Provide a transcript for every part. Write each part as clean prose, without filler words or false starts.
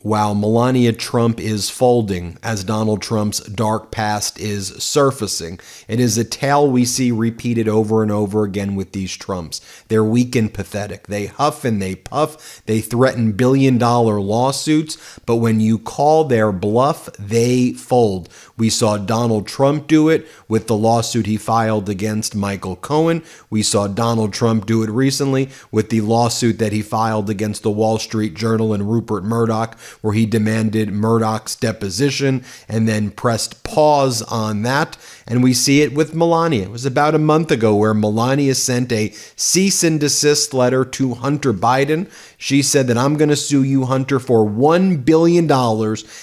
while Melania Trump is folding as Donald Trump's dark past is surfacing. It is a tale we see repeated over and over again with these Trumps. They're weak and pathetic. They huff and they puff. They threaten billion-dollar lawsuits, but when you call their bluff, they fold. We saw Donald Trump do it with the lawsuit he filed against Michael Cohen. We saw Donald Trump do it recently with the lawsuit that he filed against the Wall Street Journal and Rupert Murdoch, where he demanded Murdoch's deposition and then pressed pause on that. And we see it with Melania. It was about a month ago where Melania sent a cease and desist letter to Hunter Biden. She said that I'm going to sue you, Hunter, for $1 billion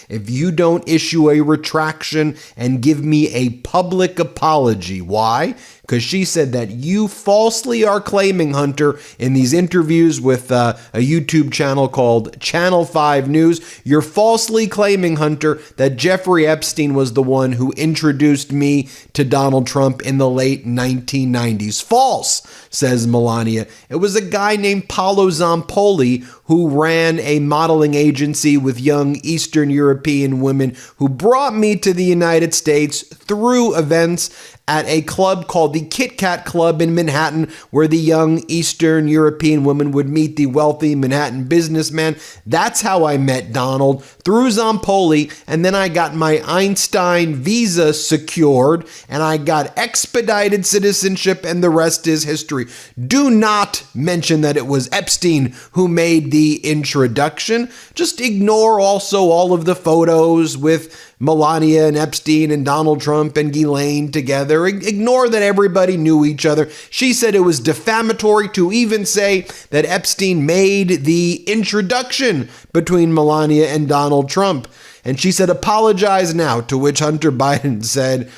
if you don't issue a retraction and give me a public apology. Why? Because she said that you falsely are claiming, Hunter, in these interviews with a YouTube channel called Channel 5 News, you're falsely claiming, Hunter, that Jeffrey Epstein was the one who introduced me to Donald Trump in the late 1990s. False, says Melania. It was a guy named Paolo Zampoli who ran a modeling agency with young Eastern European women who brought me to the United States through events at a club called the Kit Kat Club in Manhattan, where the young Eastern European woman would meet the wealthy Manhattan businessman. That's how I met Donald, through Zampoli, and then I got my Einstein visa secured, and I got expedited citizenship, and the rest is history. Do not mention that it was Epstein who made the introduction. Just ignore also all of the photos with Melania and Epstein and Donald Trump and Ghislaine together. Ignore that everybody knew each other. She said it was defamatory to even say that Epstein made the introduction between Melania and Donald Trump. And she said, apologize now, to which Hunter Biden said,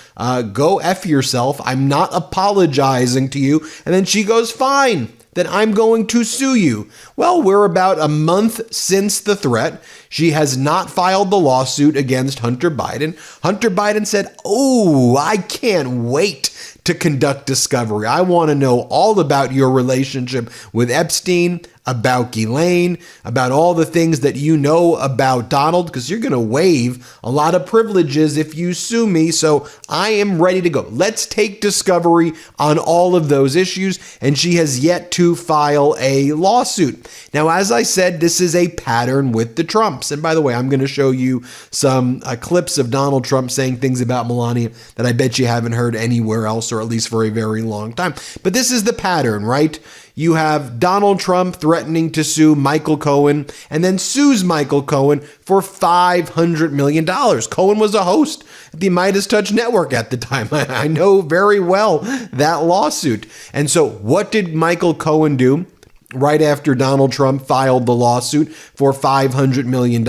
go F yourself. I'm not apologizing to you. And then she goes, fine, then I'm going to sue you. Well, we're about a month since the threat. She has not filed the lawsuit against Hunter Biden. Hunter Biden said, oh, I can't wait to conduct discovery. I want to know all about your relationship with Epstein, about Ghislaine, about all the things that you know about Donald, because you're going to waive a lot of privileges if you sue me. So I am ready to go. Let's take discovery on all of those issues. And she has yet to file a lawsuit. Now, as I said, this is a pattern with the Trumps. And by the way, I'm going to show you some clips of Donald Trump saying things about Melania that I bet you haven't heard anywhere else, or at least for a very long time. But this is the pattern, right? You have Donald Trump threatening to sue Michael Cohen and then sues Michael Cohen for $500 million. Cohen was a host at the MeidasTouch network at the time. I know very well that lawsuit. And so what did Michael Cohen do right after Donald Trump filed the lawsuit for $500 million?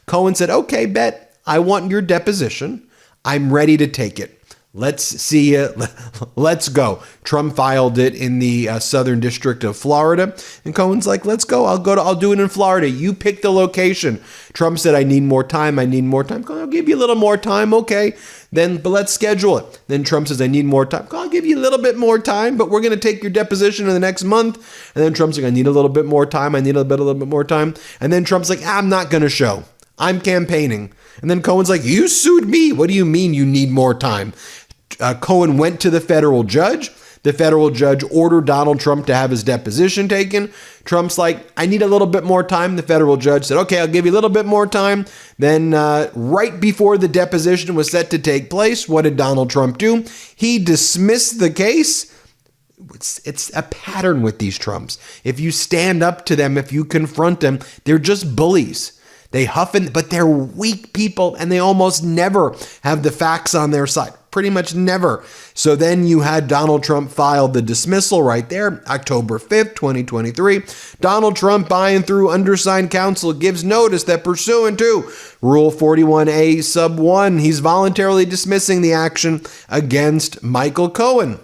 Cohen said, okay, bet, I want your deposition. I'm ready to take it. Let's see it. Let's go. Trump filed it in the Southern District of Florida. And Cohen's like, let's go. I'll do it in Florida. You pick the location. Trump said, I need more time. I need more time. I'll give you a little more time. Okay. But let's schedule it. Then Trump says, I need more time. I'll give you a little bit more time, but we're going to take your deposition in the next month. And then Trump's like, I need a little bit more time. I need a little bit more time. And then Trump's like, I'm not going to show. I'm campaigning. And then Cohen's like, you sued me. What do you mean you need more time? Cohen went to the federal judge. The federal judge ordered Donald Trump to have his deposition taken. Trump's like, I need a little bit more time. The federal judge said, okay, I'll give you a little bit more time. Then right before the deposition was set to take place, what did Donald Trump do? He dismissed the case. It's a pattern with these Trumps. If you stand up to them, if you confront them, they're just bullies. They huff, but they're weak people, and they almost never have the facts on their side. Pretty much never. So then you had Donald Trump file the dismissal right there, October 5th, 2023. Donald Trump, by and through undersigned counsel, gives notice that pursuant to Rule 41A sub 1, he's voluntarily dismissing the action against Michael Cohen.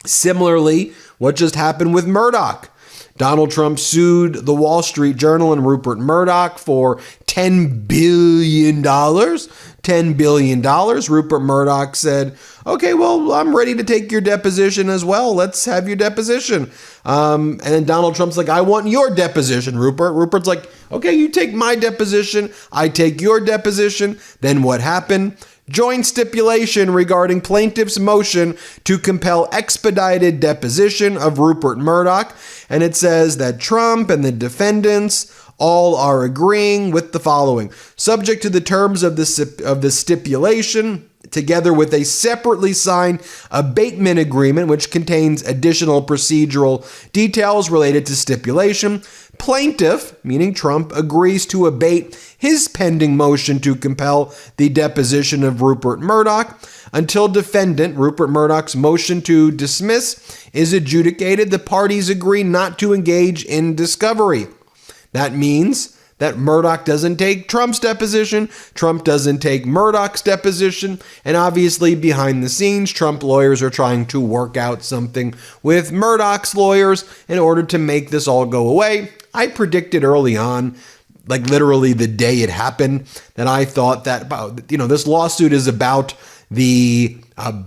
Similarly, what just happened with Murdoch? Donald Trump sued the Wall Street Journal and Rupert Murdoch for $10 billion. $10 billion. Rupert Murdoch said, okay, well, I'm ready to take your deposition as well. Let's have your deposition. And then Donald Trump's like, I want your deposition, Rupert. Rupert's like, okay, you take my deposition. I take your deposition. Then what happened? Joint stipulation regarding plaintiff's motion to compel expedited deposition of Rupert Murdoch. And it says that Trump and the defendants all are agreeing with the following. Subject to the terms of the stipulation, together with a separately signed abatement agreement, which contains additional procedural details related to stipulation, plaintiff, meaning Trump, agrees to abate his pending motion to compel the deposition of Rupert Murdoch until defendant Rupert Murdoch's motion to dismiss is adjudicated. The parties agree not to engage in discovery. That means that Murdoch doesn't take Trump's deposition, Trump doesn't take Murdoch's deposition, and obviously behind the scenes, Trump lawyers are trying to work out something with Murdoch's lawyers in order to make this all go away. I predicted early on, like literally the day it happened, that I thought that, this lawsuit is about the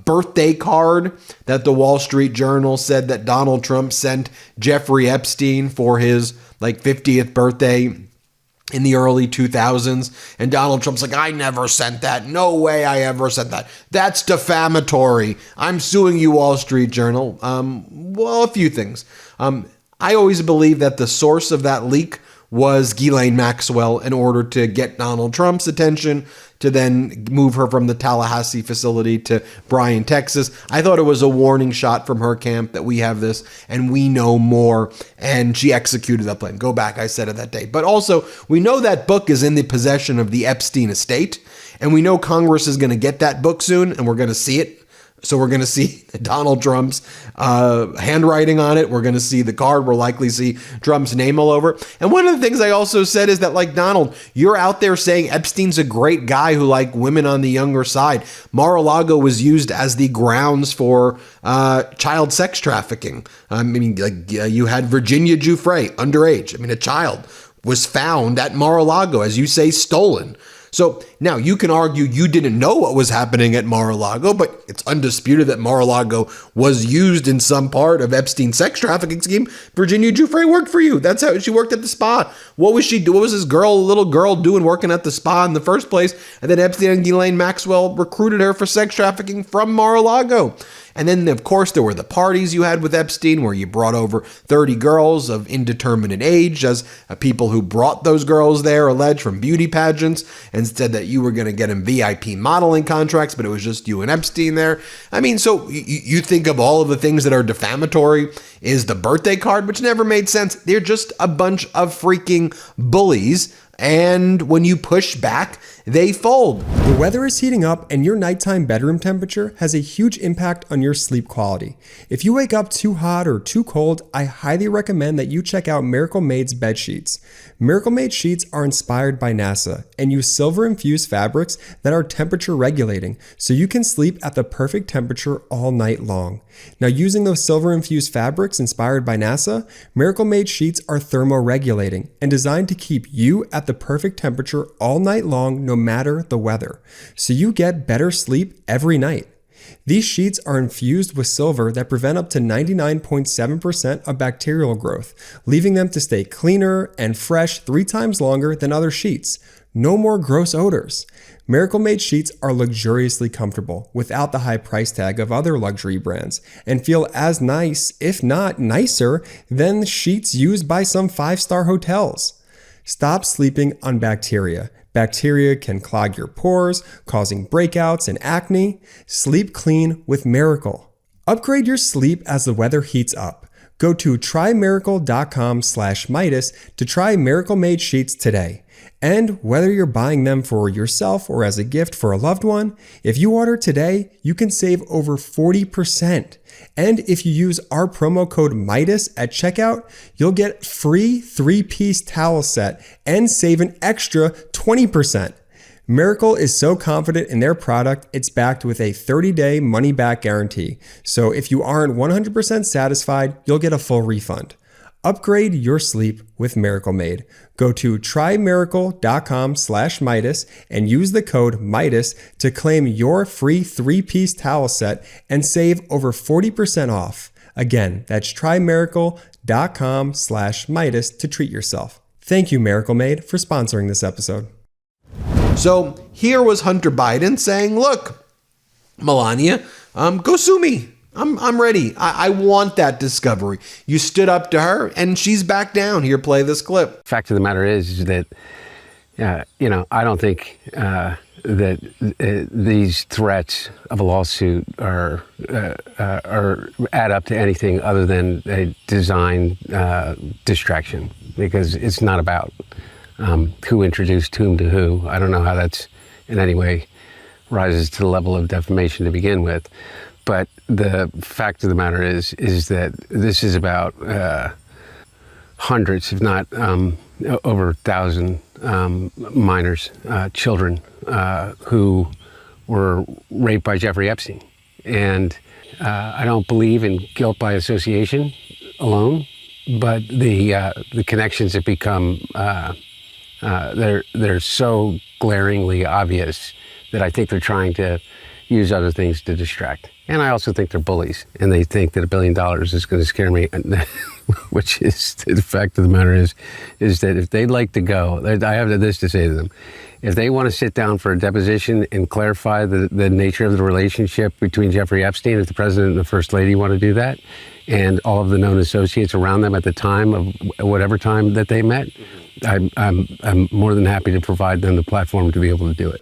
birthday card that the Wall Street Journal said that Donald Trump sent Jeffrey Epstein for his 50th birthday in the early 2000s. And Donald Trump's like, I never sent that. No way I ever sent that. That's defamatory. I'm suing you, Wall Street Journal. Well, a few things. I always believe that the source of that leak was Ghislaine Maxwell in order to get Donald Trump's attention to then move her from the Tallahassee facility to Bryan, Texas. I thought it was a warning shot from her camp that we have this and we know more, and she executed that plan. Go back, I said it that day. But also, we know that book is in the possession of the Epstein estate, and we know Congress is going to get that book soon, and we're going to see it. So we're going to see Donald Trump's handwriting on it. We're going to see the card. We'll likely see Trump's name all over. And one of the things I also said is that, Donald, you're out there saying Epstein's a great guy who liked women on the younger side. Mar-a-Lago was used as the grounds for child sex trafficking. You had Virginia Giuffre, underage. A child was found at Mar-a-Lago, as you say, stolen. So now you can argue you didn't know what was happening at Mar-a-Lago, but it's undisputed that Mar-a-Lago was used in some part of Epstein's sex trafficking scheme. Virginia Giuffre worked for you. That's how she worked at the spa. What was she doing? What was this little girl doing working at the spa in the first place? And then Epstein and Ghislaine Maxwell recruited her for sex trafficking from Mar-a-Lago. And then, of course, there were the parties you had with Epstein where you brought over 30 girls of indeterminate age, as people who brought those girls there alleged, from beauty pageants, and said that you were going to get them VIP modeling contracts, but it was just you and Epstein there. So you think of all of the things that are defamatory is the birthday card, which never made sense. They're just a bunch of freaking bullies. And when you push back, they fold. The weather is heating up, and your nighttime bedroom temperature has a huge impact on your sleep quality. If you wake up too hot or too cold, I highly recommend that you check out Miracle Made's bed sheets. Miracle Made sheets are inspired by NASA and use silver-infused fabrics that are temperature regulating, so you can sleep at the perfect temperature all night long. Now, using those silver-infused fabrics inspired by NASA, Miracle Made sheets are thermoregulating and designed to keep you at the perfect temperature all night long, no matter the weather, so you get better sleep every night. These sheets are infused with silver that prevent up to 99.7% of bacterial growth, leaving them to stay cleaner and fresh 3 times longer than other sheets. No more gross odors. Miracle Made sheets are luxuriously comfortable without the high price tag of other luxury brands, and feel as nice, if not nicer, than sheets used by some 5-star hotels. Stop sleeping on bacteria. Bacteria can clog your pores, causing breakouts and acne. Sleep clean with Miracle. Upgrade your sleep as the weather heats up. Go to trymiracle.com/Meidas to try Miracle Made sheets today. And whether you're buying them for yourself or as a gift for a loved one, if you order today, you can save over 40%. And if you use our promo code Meidas at checkout, you'll get free 3-piece towel set and save an extra 20%. Miracle is so confident in their product, it's backed with a 30-day money-back guarantee. So if you aren't 100% satisfied, you'll get a full refund. Upgrade your sleep with Miracle Made. Go to trymiracle.com/Meidas and use the code Meidas to claim your free 3-piece towel set and save over 40% off. Again, that's trymiracle.com/Meidas to treat yourself. Thank you, Miracle Made, for sponsoring this episode. So here was Hunter Biden saying, look, Melania, go sue me. I'm ready. I want that discovery. You stood up to her, and she's back down. Here, play this clip. Fact of the matter is that, I don't think that these threats of a lawsuit are add up to anything other than a design distraction, because it's not about who introduced whom to who. I don't know how that's in any way rises to the level of defamation to begin with. But the fact of the matter is that this is about hundreds, if not over 1,000 minors, children who were raped by Jeffrey Epstein. And I don't believe in guilt by association alone, but the connections have become they're so glaringly obvious that I think they're trying to use other things to distract. And I also think they're bullies, and they think that $1 billion is going to scare me, which is, the fact of the matter is that if they'd like to go, I have this to say to them. If they want to sit down for a deposition and clarify the nature of the relationship between Jeffrey Epstein, if the president and the first lady want to do that, and all of the known associates around them at the time of whatever time that they met, I'm more than happy to provide them the platform to be able to do it.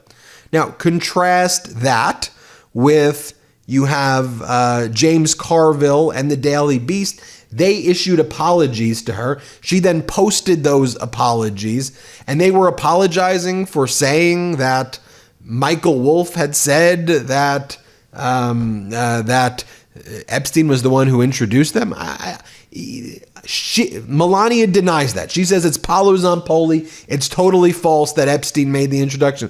Now, contrast that with you have James Carville and the Daily Beast. They issued apologies to her. She then posted those apologies, and they were apologizing for saying that Michael Wolff had said that that Epstein was the one who introduced them. Melania denies that. She says it's Palo Zampoli. It's totally false that Epstein made the introduction.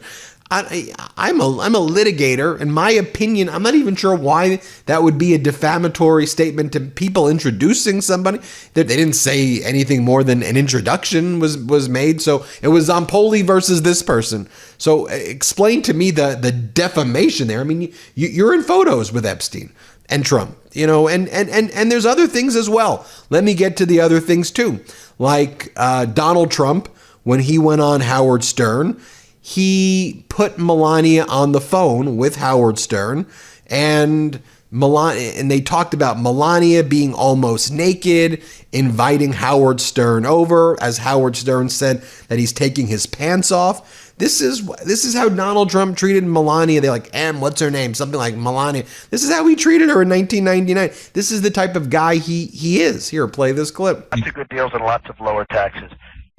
I'm a litigator. In my opinion, I'm not even sure why that would be a defamatory statement to people introducing somebody. They didn't say anything more than an introduction was made. So it was Zampoli versus this person. So explain to me the defamation there. I mean, you're in photos with Epstein and Trump, and there's other things as well. Let me get to the other things too. Like Donald Trump, when he went on Howard Stern, he put Melania on the phone with Howard Stern, and they talked about Melania being almost naked, inviting Howard Stern over, as Howard Stern said that he's taking his pants off. This is how Donald Trump treated Melania. They're like, what's her name? Something like Melania. This is how he treated her in 1999. This is the type of guy he is. Here, play this clip. Lots of good deals and lots of lower taxes.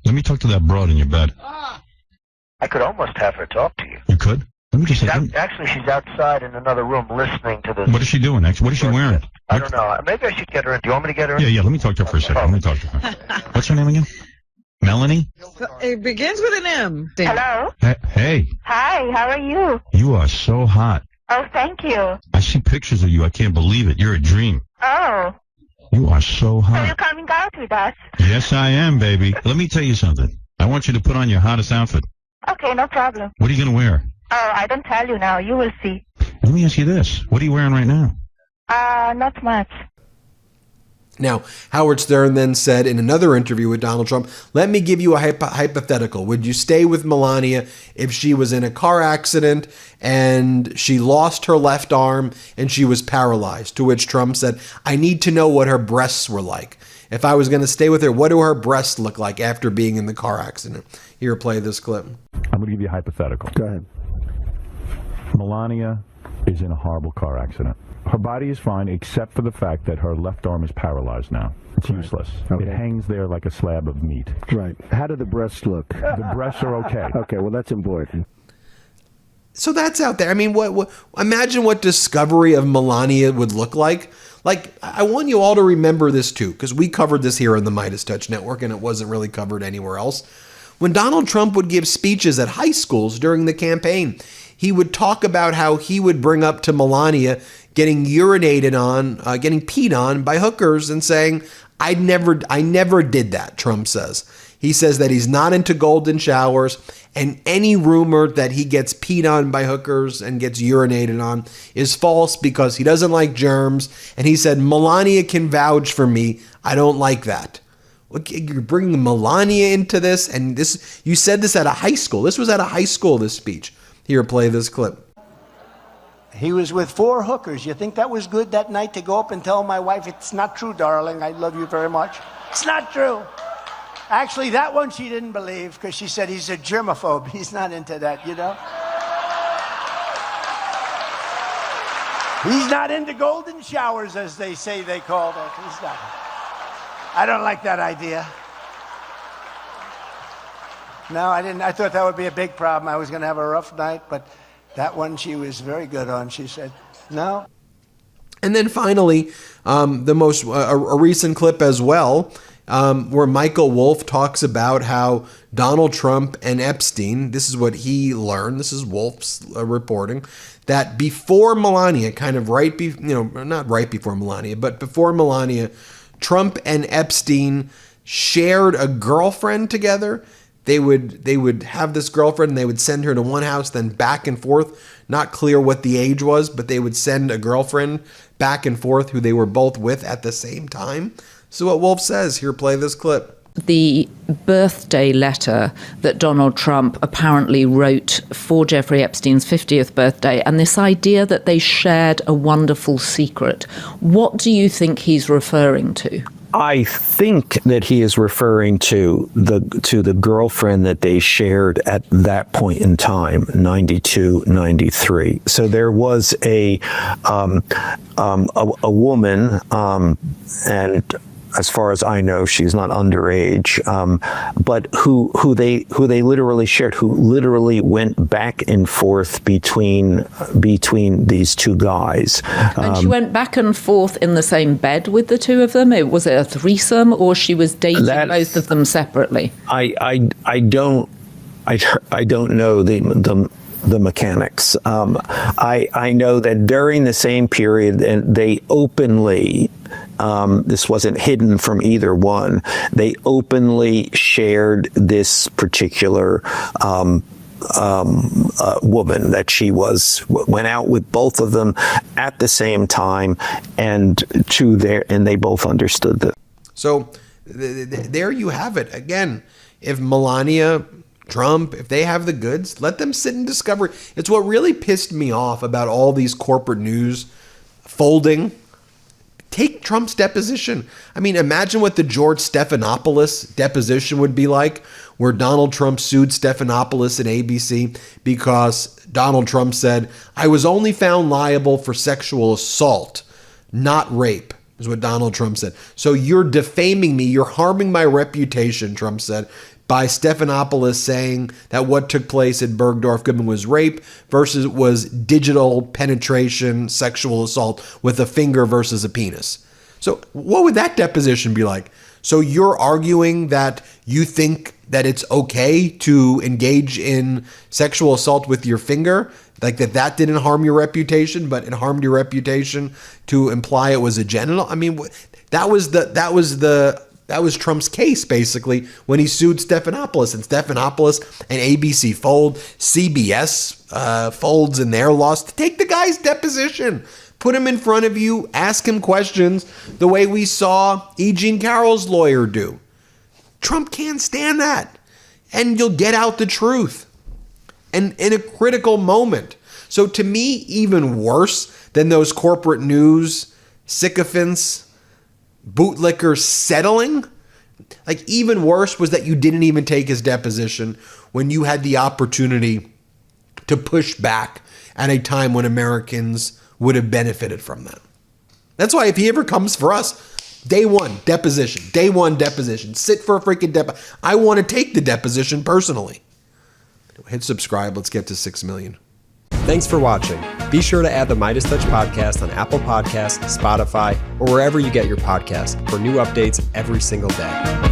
Let me talk to that broad in your bed. I could almost have her talk to you. You could? Let me just Actually, she's outside in another room listening to this. What is she doing next? What is she wearing? I don't know. Maybe I should get her in. Do you want me to get her in? Yeah, let me talk to her for a second. Let me talk to her. What's her name again? Melanie? It begins with an M. Hello? Hey. Hi, how are you? You are so hot. Oh, thank you. I see pictures of you. I can't believe it. You're a dream. Oh. You are so hot. So you're coming out with us? Yes, I am, baby. Let me tell you something. I want you to put on your hottest outfit. Okay, no problem. What are you going to wear? Oh, I don't tell you now. You will see. Let me ask you this. What are you wearing right now? Not much. Now, Howard Stern then said in another interview with Donald Trump, let me give you a hypothetical. Would you stay with Melania if she was in a car accident and she lost her left arm and she was paralyzed? To which Trump said, I need to know what her breasts were like. If I was going to stay with her, what do her breasts look like after being in the car accident? Here, play this clip. I'm going to give you a hypothetical. Go ahead. Melania is in a horrible car accident. Her body is fine except for the fact that her left arm is paralyzed now. It's useless. Okay. It hangs there like a slab of meat. Right. How do the breasts look? The breasts are okay. Okay, well, that's important. So that's out there. I mean, what imagine what discovery of Melania would look like. Like, I want you all to remember this too, because we covered this here on the MeidasTouch Network, and it wasn't really covered anywhere else. When Donald Trump would give speeches at high schools during the campaign, he would talk about how he would bring up to Melania getting urinated on, getting peed on by hookers, and saying, I never did that, Trump says. He says that he's not into golden showers, and any rumor that he gets peed on by hookers and gets urinated on is false because he doesn't like germs. And he said, Melania can vouch for me. I don't like that. Look, you're bringing Melania into this, and this, you said this at a high school. This was at a high school, this speech. Here, play this clip. He was with 4 hookers. You think that was good that night to go up and tell my wife, it's not true, darling, I love you very much? It's not true. Actually, that one she didn't believe because she said he's a germaphobe. He's not into that, you know? He's not into golden showers, as they say they call that. He's not. I don't like that idea. No, I didn't. I thought that would be a big problem. I was going to have a rough night, but that one she was very good on. She said, no. And then finally, a recent clip as well, where Michael Wolff talks about how Donald Trump and Epstein, this is what he learned, this is Wolff's reporting, that before Melania, not right before Melania, but before Melania, Trump and Epstein shared a girlfriend together. They would have this girlfriend and they would send her to one house, then back and forth. Not clear what the age was, but they would send a girlfriend back and forth who they were both with at the same time. So what Wolff says, here, play this clip. The birthday letter that Donald Trump apparently wrote for Jeffrey Epstein's 50th birthday, and this idea that they shared a wonderful secret. What do you think he's referring to? I think that he is referring to the girlfriend that they shared at that point in time, 92, 93. So there was a woman, and as far as I know, she's not underage, but who they literally shared, who literally went back and forth between these two guys. And she went back and forth in the same bed with the two of them? Was it a threesome, or she was dating both of them separately? I don't know the mechanics. I know that during the same period, and they openly, this wasn't hidden from either one, they openly shared this particular woman, that she went out with both of them at the same time, and they both understood that. So there you have it. Again, if Melania Trump, if they have the goods, let them sit in discovery. It's what really pissed me off about all these corporate news folding. Take Trump's deposition. I mean, imagine what the George Stephanopoulos deposition would be like, where Donald Trump sued Stephanopoulos and ABC because Donald Trump said, I was only found liable for sexual assault, not rape, is what Donald Trump said. So you're defaming me. You're harming my reputation, Trump said, by Stephanopoulos saying that what took place at Bergdorf Goodman was rape versus was digital penetration, sexual assault with a finger versus a penis. So what would that deposition be like? So you're arguing that you think that it's okay to engage in sexual assault with your finger, like that didn't harm your reputation, but it harmed your reputation to imply it was a genital? I mean, that was Trump's case, basically, when he sued Stephanopoulos. And Stephanopoulos and ABC fold, CBS folds in their loss. Take the guy's deposition. Put him in front of you. Ask him questions the way we saw E. Jean Carroll's lawyer do. Trump can't stand that. And you'll get out the truth. And in a critical moment. So to me, even worse than those corporate news sycophants, bootlickers settling, like even worse was that you didn't even take his deposition when you had the opportunity to push back at a time when Americans would have benefited from that. That's why if he ever comes for us, day one deposition, sit for a freaking deposition. I want to take the deposition personally. Hit subscribe. Let's get to 6 million. Thanks for watching. Be sure to add the MeidasTouch podcast on Apple Podcasts, Spotify, or wherever you get your podcasts for new updates every single day.